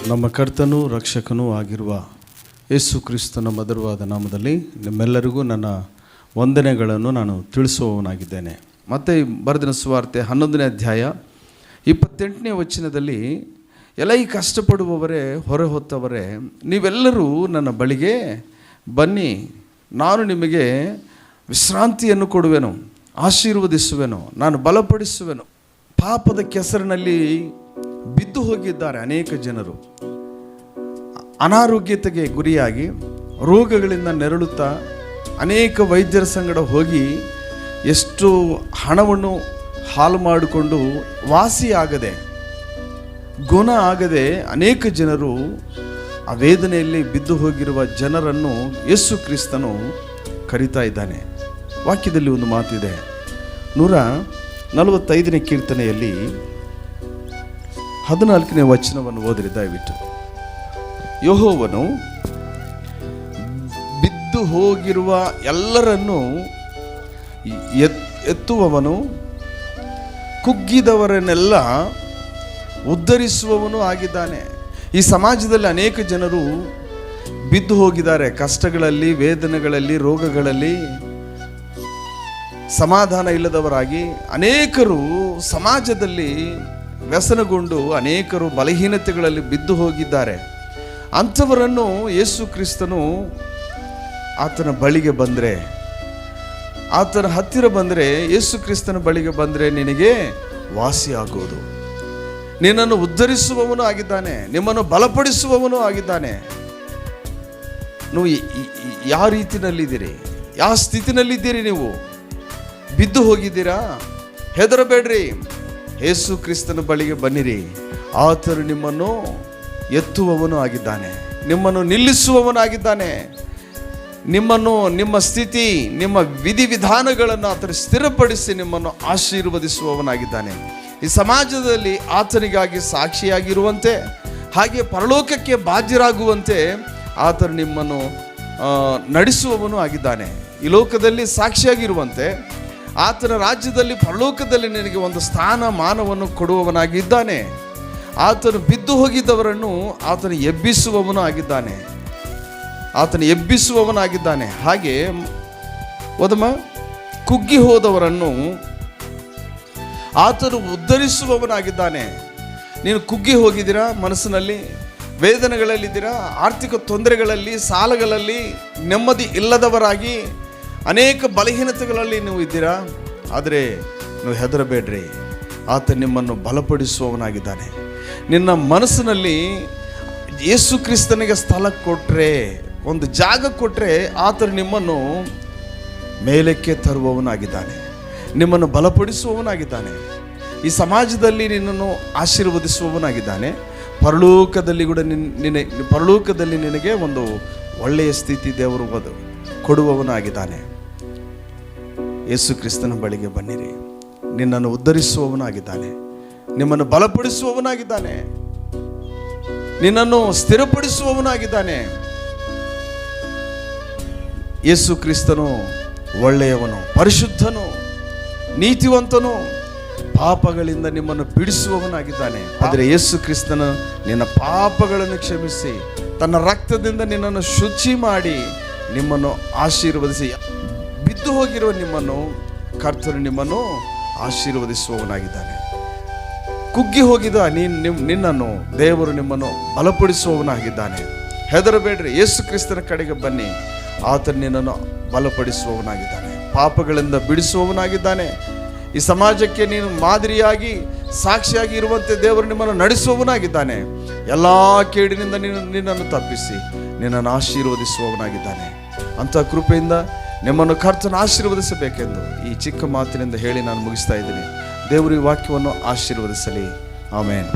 ನಮ್ಮ ಕರ್ತನೂ ರಕ್ಷಕನೂ ಆಗಿರುವ ಯೇಸು ಕ್ರಿಸ್ತನ ಮಧುರವಾದ ನಾಮದಲ್ಲಿ ನಿಮ್ಮೆಲ್ಲರಿಗೂ ನನ್ನ ವಂದನೆಗಳನ್ನು ನಾನು ತಿಳಿಸುವವನಾಗಿದ್ದೇನೆ. ಮತ್ತೆ ಬರೆದಿನ ಸುವಾರ್ತೆ 11ನೇ ಅಧ್ಯಾಯ 28ನೇ ವಚನದಲ್ಲಿ, ಎಲ್ಲ ಈ ಕಷ್ಟಪಡುವವರೇ, ಹೊರೆ ಹೊತ್ತವರೇ, ನೀವೆಲ್ಲರೂ ನನ್ನ ಬಳಿಗೆ ಬನ್ನಿ, ನಾನು ನಿಮಗೆ ವಿಶ್ರಾಂತಿಯನ್ನು ಕೊಡುವೆನು, ಆಶೀರ್ವದಿಸುವೆನು, ನಾನು ಬಲಪಡಿಸುವೆನು. ಪಾಪದ ಕೆಸರಿನಲ್ಲಿ ಬಿದ್ದು ಹೋಗಿದ್ದಾರೆ ಅನೇಕ ಜನರು. ಅನಾರೋಗ್ಯತೆಗೆ ಗುರಿಯಾಗಿ ರೋಗಗಳಿಂದ ನೆರಳುತ್ತಾ ಅನೇಕ ವೈದ್ಯರ ಸಂಗಡ ಹೋಗಿ ಎಷ್ಟು ಹಣವನ್ನು ಹಾಳು ಮಾಡಿಕೊಂಡು ವಾಸಿಯಾಗದೆ, ಗುಣ ಆಗದೆ ಅನೇಕ ಜನರು ಆ ವೇದನೆಯಲ್ಲಿ ಬಿದ್ದು ಹೋಗಿರುವ ಜನರನ್ನು ಯೇಸು ಕ್ರಿಸ್ತನು ಕರೀತಾ ಇದ್ದಾನೆ. ವಾಕ್ಯದಲ್ಲಿ ಒಂದು ಮಾತಿದೆ, 145ನೇ ಕೀರ್ತನೆಯಲ್ಲಿ 14ನೇ ವಚನವನ್ನು ಓದಿರಿ ದಯವಿಟ್ಟು. ಯೆಹೋವನು ಬಿದ್ದು ಹೋಗಿರುವ ಎಲ್ಲರನ್ನೂ ಎತ್ತುವವನು, ಕುಗ್ಗಿದವರನ್ನೆಲ್ಲ ಉದ್ಧರಿಸುವವನು ಆಗಿದ್ದಾನೆ. ಈ ಸಮಾಜದಲ್ಲಿ ಅನೇಕ ಜನರು ಬಿದ್ದು ಹೋಗಿದ್ದಾರೆ, ಕಷ್ಟಗಳಲ್ಲಿ, ವೇದನೆಗಳಲ್ಲಿ, ರೋಗಗಳಲ್ಲಿ ಸಮಾಧಾನ ಇಲ್ಲದವರಾಗಿ ಅನೇಕರು ಸಮಾಜದಲ್ಲಿ ವ್ಯಸನಗೊಂಡು ಅನೇಕರು ಬಲಹೀನತೆಗಳಲ್ಲಿ ಬಿದ್ದು ಹೋಗಿದ್ದಾರೆ. ಅಂಥವರನ್ನು ಯೇಸು ಕ್ರಿಸ್ತನು ಆತನ ಬಳಿಗೆ ಬಂದರೆ, ಆತನ ಹತ್ತಿರ ಬಂದರೆ, ಯೇಸು ಕ್ರಿಸ್ತನ ಬಳಿಗೆ ಬಂದರೆ ನಿನಗೆ ವಾಸಿಯಾಗುವುದು. ನಿನ್ನನ್ನು ಉದ್ಧರಿಸುವವನು ಆಗಿದ್ದಾನೆ, ನಿಮ್ಮನ್ನು ಬಲಪಡಿಸುವವನು ಆಗಿದ್ದಾನೆ. ನೀವು ಯಾವ ರೀತಿಯಲ್ಲಿದ್ದೀರಿ, ಯಾವ ಸ್ಥಿತಿನಲ್ಲಿದ್ದೀರಿ? ನೀವು ಬಿದ್ದು ಹೋಗಿದ್ದೀರಾ? ಹೆದರಬೇಡ್ರಿ, ಯೇಸು ಕ್ರಿಸ್ತನ ಬಳಿಗೆ ಬನ್ನಿರಿ. ಆತನು ನಿಮ್ಮನ್ನು ಎತ್ತುವವನು ಆಗಿದ್ದಾನೆ, ನಿಮ್ಮನ್ನು ನಿಲ್ಲಿಸುವವನಾಗಿದ್ದಾನೆ. ನಿಮ್ಮನ್ನು, ನಿಮ್ಮ ಸ್ಥಿತಿ, ನಿಮ್ಮ ವಿಧಿವಿಧಾನಗಳನ್ನು ಆತನು ಸ್ಥಿರಪಡಿಸಿ ನಿಮ್ಮನ್ನು ಆಶೀರ್ವದಿಸುವವನಾಗಿದ್ದಾನೆ. ಈ ಸಮಾಜದಲ್ಲಿ ಆತನಿಗಾಗಿ ಸಾಕ್ಷಿಯಾಗಿರುವಂತೆ, ಹಾಗೆ ಪರಲೋಕಕ್ಕೆ ಬಾಧ್ಯರಾಗುವಂತೆ ಆತನು ನಿಮ್ಮನ್ನು ನಡೆಸುವವನು ಆಗಿದ್ದಾನೆ. ಈ ಲೋಕದಲ್ಲಿ ಸಾಕ್ಷಿಯಾಗಿರುವಂತೆ ಆತನ ರಾಜ್ಯದಲ್ಲಿ, ಪರಲೋಕದಲ್ಲಿ ನಿನಗೆ ಒಂದು ಸ್ಥಾನ ಮಾನವನ್ನು ಕೊಡುವವನಾಗಿದ್ದಾನೆ. ಆತನು ಬಿದ್ದು ಹೋಗಿದ್ದವರನ್ನು ಆತನು ಎಬ್ಬಿಸುವವನು ಆಗಿದ್ದಾನೆ, ಆತನು ಎಬ್ಬಿಸುವವನಾಗಿದ್ದಾನೆ. ಹಾಗೆ ಕುಗ್ಗಿ ಹೋದವರನ್ನು ಆತನು ಉದ್ಧರಿಸುವವನಾಗಿದ್ದಾನೆ. ನೀನು ಕುಗ್ಗಿ ಹೋಗಿದ್ದೀರಾ, ಮನಸ್ಸಿನಲ್ಲಿ ವೇದನೆಗಳಲ್ಲಿದ್ದೀರಾ, ಆರ್ಥಿಕ ತೊಂದರೆಗಳಲ್ಲಿ, ಸಾಲಗಳಲ್ಲಿ ನೆಮ್ಮದಿ ಇಲ್ಲದವರಾಗಿ ಅನೇಕ ಬಲಹೀನತೆಗಳಲ್ಲಿ ನೀವು ಇದ್ದೀರಾ. ಆದರೆ ನೀವು ಹೆದರಬೇಡ್ರಿ, ಆತ ನಿಮ್ಮನ್ನು ಬಲಪಡಿಸುವವನಾಗಿದ್ದಾನೆ. ನಿನ್ನ ಮನಸ್ಸಿನಲ್ಲಿ ಯೇಸು ಕ್ರಿಸ್ತನಿಗೆ ಸ್ಥಳ ಕೊಟ್ಟರೆ, ಒಂದು ಜಾಗ ಕೊಟ್ಟರೆ, ಆತನು ನಿಮ್ಮನ್ನು ಮೇಲಕ್ಕೆ ತರುವವನಾಗಿದ್ದಾನೆ, ನಿಮ್ಮನ್ನು ಬಲಪಡಿಸುವವನಾಗಿದ್ದಾನೆ. ಈ ಸಮಾಜದಲ್ಲಿ ನಿನ್ನನ್ನು ಆಶೀರ್ವದಿಸುವವನಾಗಿದ್ದಾನೆ. ಪರಲೋಕದಲ್ಲಿ ನಿನಗೆ ಒಂದು ಒಳ್ಳೆಯ ಸ್ಥಿತಿ ದೇವರು ಕೊಡುವವನಾಗಿದ್ದಾನೆ. ಯೇಸು ಕ್ರಿಸ್ತನ ಬಳಿಗೆ ಬನ್ನಿರಿ, ನಿನ್ನನ್ನು ಉದ್ಧರಿಸುವವನಾಗಿದ್ದಾನೆ, ನಿಮ್ಮನ್ನು ಬಲಪಡಿಸುವವನಾಗಿದ್ದಾನೆ, ನಿನ್ನನ್ನು ಸ್ಥಿರಪಡಿಸುವವನಾಗಿದ್ದಾನೆ. ಯೇಸು ಕ್ರಿಸ್ತನು ಒಳ್ಳೆಯವನು, ಪರಿಶುದ್ಧನು, ನೀತಿವಂತನು, ಪಾಪಗಳಿಂದ ನಿಮ್ಮನ್ನು ಬಿಡಿಸುವವನಾಗಿದ್ದಾನೆ. ಆದರೆ ಯೇಸು ಕ್ರಿಸ್ತನು ನಿನ್ನ ಪಾಪಗಳನ್ನು ಕ್ಷಮಿಸಿ ತನ್ನ ರಕ್ತದಿಂದ ನಿನ್ನನ್ನು ಶುಚಿ ಮಾಡಿ ನಿಮ್ಮನ್ನು ಆಶೀರ್ವದಿಸಿ, ಬಿದ್ದು ಹೋಗಿರುವ ನಿಮ್ಮನ್ನು ಕರ್ತನು ನಿಮ್ಮನ್ನು ಆಶೀರ್ವದಿಸುವವನಾಗಿದ್ದಾನೆ. ಕುಗ್ಗಿ ಹೋಗಿದ ನಿನ್ನನ್ನು ದೇವರು ನಿಮ್ಮನ್ನು ಬಲಪಡಿಸುವವನಾಗಿದ್ದಾನೆ. ಹೆದರಬೇಡ್ರಿ, ಯೇಸು ಕ್ರಿಸ್ತನ ಕಡೆಗೆ ಬನ್ನಿ, ಆತನು ನಿನ್ನನ್ನು ಬಲಪಡಿಸುವವನಾಗಿದ್ದಾನೆ, ಪಾಪಗಳಿಂದ ಬಿಡಿಸುವವನಾಗಿದ್ದಾನೆ. ಈ ಸಮಾಜಕ್ಕೆ ನೀನು ಮಾದರಿಯಾಗಿ ಸಾಕ್ಷಿಯಾಗಿ ಇರುವಂತೆ ದೇವರು ನಿಮ್ಮನ್ನು ನಡೆಸುವವನಾಗಿದ್ದಾನೆ. ಎಲ್ಲ ಕೇಡಿನಿಂದ ನಿನ್ನನ್ನು ತಪ್ಪಿಸಿ ನಿನ್ನನ್ನು ಆಶೀರ್ವದಿಸುವವನಾಗಿದ್ದಾನೆ. ಅಂಥ ಕೃಪೆಯಿಂದ ನಿಮ್ಮನ್ನು ಕರ್ತನ ಆಶೀರ್ವದಿಸಬೇಕೆಂದು ಈ ಚಿಕ್ಕ ಮಾತಿನಿಂದ ಹೇಳಿ ನಾನು ಮುಗಿಸ್ತಾ ಇದ್ದೀನಿ. ದೇವರು ಈ ವಾಕ್ಯವನ್ನು ಆಶೀರ್ವದಿಸಲಿ. ಆಮೆನ್.